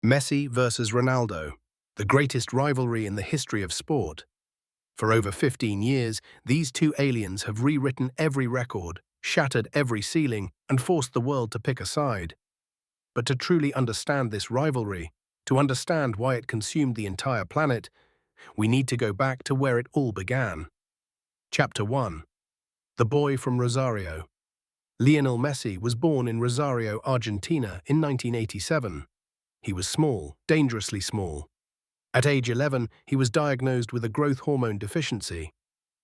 Messi versus Ronaldo, the greatest rivalry in the history of sport. For over 15 years, these two aliens have rewritten every record, shattered every ceiling, and forced the world to pick a side. But to truly understand this rivalry, to understand why it consumed the entire planet, we need to go back to where it all began. Chapter 1. The Boy from Rosario. Lionel Messi was born in Rosario, Argentina in 1987. He was small, dangerously small. At age 11, he was diagnosed with a growth hormone deficiency.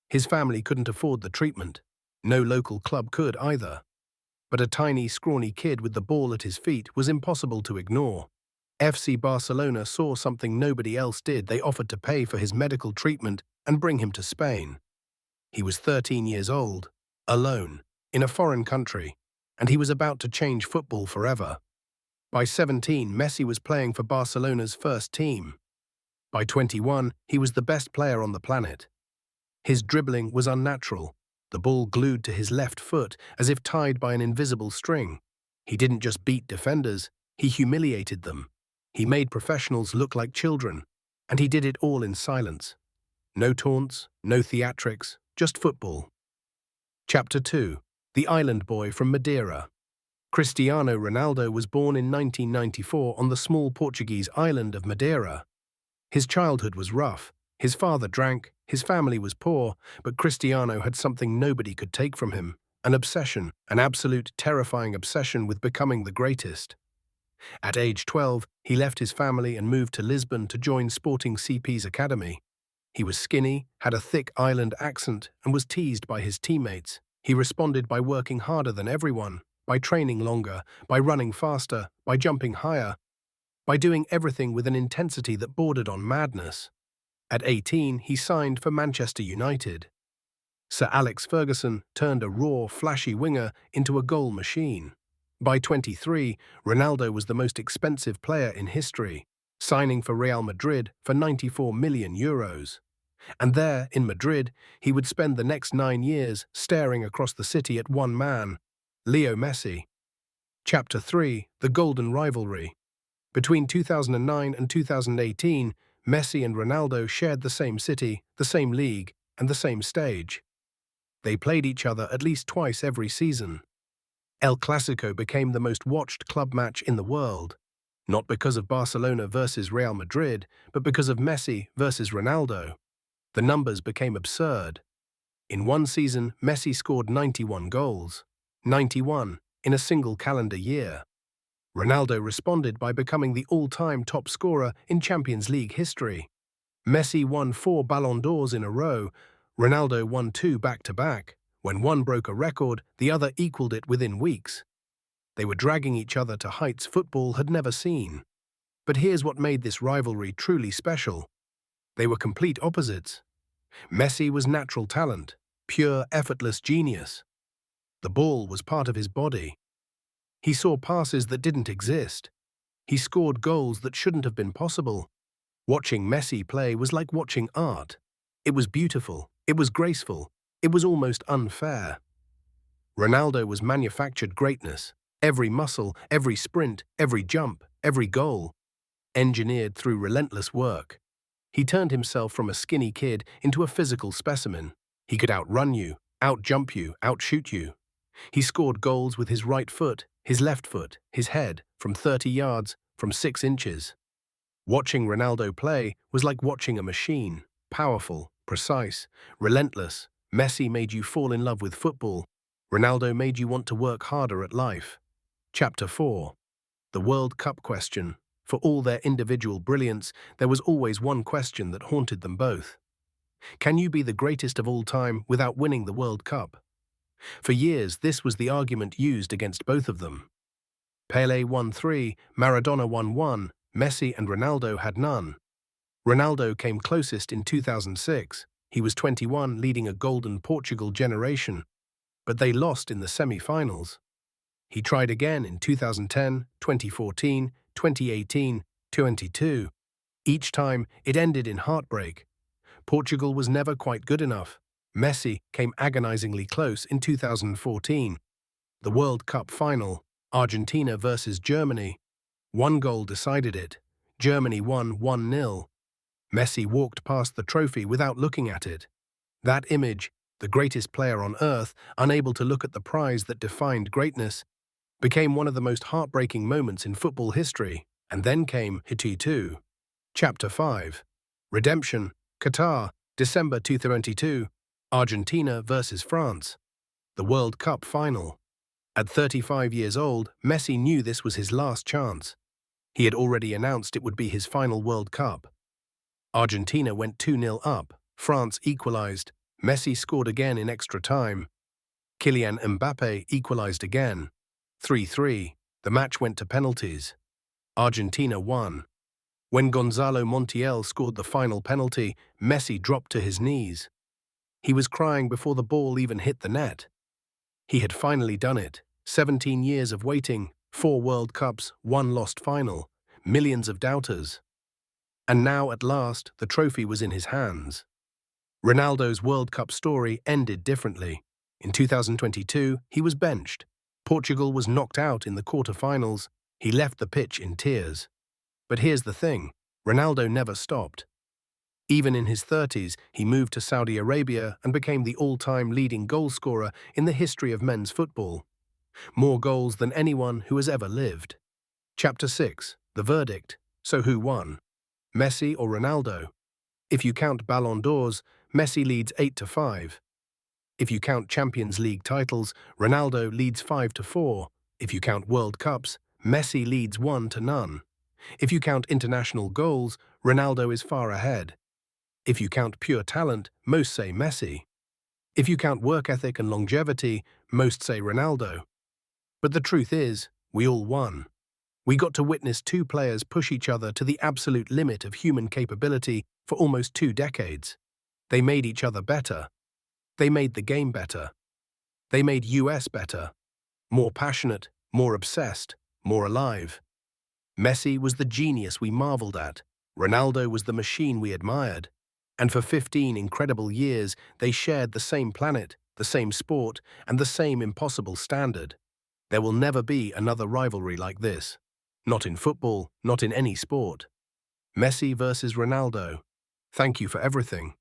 His family couldn't afford the treatment. No local club could either. But a tiny, scrawny kid with the ball at his feet was impossible to ignore. FC Barcelona saw something nobody else did. They offered to pay for his medical treatment and bring him to Spain. He was 13 years old, alone, in a foreign country, and he was about to change football forever. By 17, Messi was playing for Barcelona's first team. By 21, he was the best player on the planet. His dribbling was unnatural, the ball glued to his left foot as if tied by an invisible string. He didn't just beat defenders, he humiliated them. He made professionals look like children, and he did it all in silence. No taunts, no theatrics, just football. Chapter 2. The Island Boy from Madeira. Cristiano Ronaldo was born in 1994 on the small Portuguese island of Madeira. His childhood was rough. His father drank, his family was poor, but Cristiano had something nobody could take from him, an obsession, an absolute terrifying obsession with becoming the greatest. At age 12, he left his family and moved to Lisbon to join Sporting CP's academy. He was skinny, had a thick island accent, and was teased by his teammates. He responded by working harder than everyone, by training longer, by running faster, by jumping higher, by doing everything with an intensity that bordered on madness. At 18, he signed for Manchester United. Sir Alex Ferguson turned a raw, flashy winger into a goal machine. By 23, Ronaldo was the most expensive player in history, signing for Real Madrid for €94 million. And there, in Madrid, he would spend the next 9 years staring across the city at one man, Leo Messi. Chapter 3. The Golden Rivalry. Between 2009 and 2018, Messi and Ronaldo shared the same city, the same league, and the same stage. They played each other at least twice every season. El Clasico became the most watched club match in the world, not because of Barcelona versus Real Madrid, but because of Messi versus Ronaldo. The numbers became absurd. In one season, Messi scored 91 goals, 91 in a single calendar year. Ronaldo responded by becoming the all-time top scorer in Champions League history. Messi won 4 Ballon d'Ors in a row. Ronaldo won 2 back-to-back. When one broke a record, the other equaled it within weeks. They were dragging each other to heights football had never seen. But here's what made this rivalry truly special. They were complete opposites. Messi was natural talent, pure, effortless genius. The ball was part of his body. He saw passes that didn't exist. He scored goals that shouldn't have been possible. Watching Messi play was like watching art. It was beautiful, it was graceful, it was almost unfair. Ronaldo was manufactured greatness. Every muscle, every sprint, every jump, every goal. Engineered through relentless work. He turned himself from a skinny kid into a physical specimen. He could outrun you, outjump you, outshoot you. He scored goals with his right foot, his left foot, his head, from 30 yards, from 6 inches. Watching Ronaldo play was like watching a machine. Powerful, precise, relentless. Messi made you fall in love with football. Ronaldo made you want to work harder at life. Chapter 4. The World Cup question. For all their individual brilliance, there was always one question that haunted them both. Can you be the greatest of all time without winning the World Cup? For years, this was the argument used against both of them. Pelé won 3, Maradona won 1, Messi and Ronaldo had none. Ronaldo came closest in 2006. He was 21, leading a golden Portugal generation, but they lost in the semi-finals. He tried again in 2010, 2014, 2018, 22. Each time, it ended in heartbreak. Portugal was never quite good enough. Messi came agonizingly close in 2014. The World Cup final, Argentina versus Germany. One goal decided it. Germany won 1-0. Messi walked past the trophy without looking at it. That image, the greatest player on earth, unable to look at the prize that defined greatness, became one of the most heartbreaking moments in football history. And then came Hit 2. Chapter 5. Redemption, Qatar, December 2022, Argentina versus France. The World Cup final. At 35 years old, Messi knew this was his last chance. He had already announced it would be his final World Cup. Argentina went 2-0 up, France equalized, Messi scored again in extra time. Kylian Mbappe equalized again. 3-3, the match went to penalties. Argentina won. When Gonzalo Montiel scored the final penalty, Messi dropped to his knees. He was crying before the ball even hit the net. He had finally done it. 17 years of waiting, 4 World Cups, 1 lost final, millions of doubters. And now, at last, the trophy was in his hands. Ronaldo's World Cup story ended differently. In 2022, he was benched. Portugal was knocked out in the quarter-finals. He left the pitch in tears. But here's the thing, Ronaldo never stopped. Even in his 30s, he moved to Saudi Arabia and became the all-time leading goalscorer in the history of men's football. More goals than anyone who has ever lived. Chapter 6. The verdict. So who won? Messi or Ronaldo? If you count Ballon d'Ors, Messi leads 8-5. If you count Champions League titles, Ronaldo leads 5-4. If you count World Cups, Messi leads 1-0. If you count international goals, Ronaldo is far ahead. If you count pure talent, most say Messi. If you count work ethic and longevity, most say Ronaldo. But the truth is, we all won. We got to witness 2 players push each other to the absolute limit of human capability for almost 2 decades. They made each other better. They made the game better. They made US better. More passionate, more obsessed, more alive. Messi was the genius we marveled at. Ronaldo was the machine we admired. And for 15 incredible years, they shared the same planet, the same sport, and the same impossible standard. There will never be another rivalry like this. Not in football, not in any sport. Messi versus Ronaldo. Thank you for everything.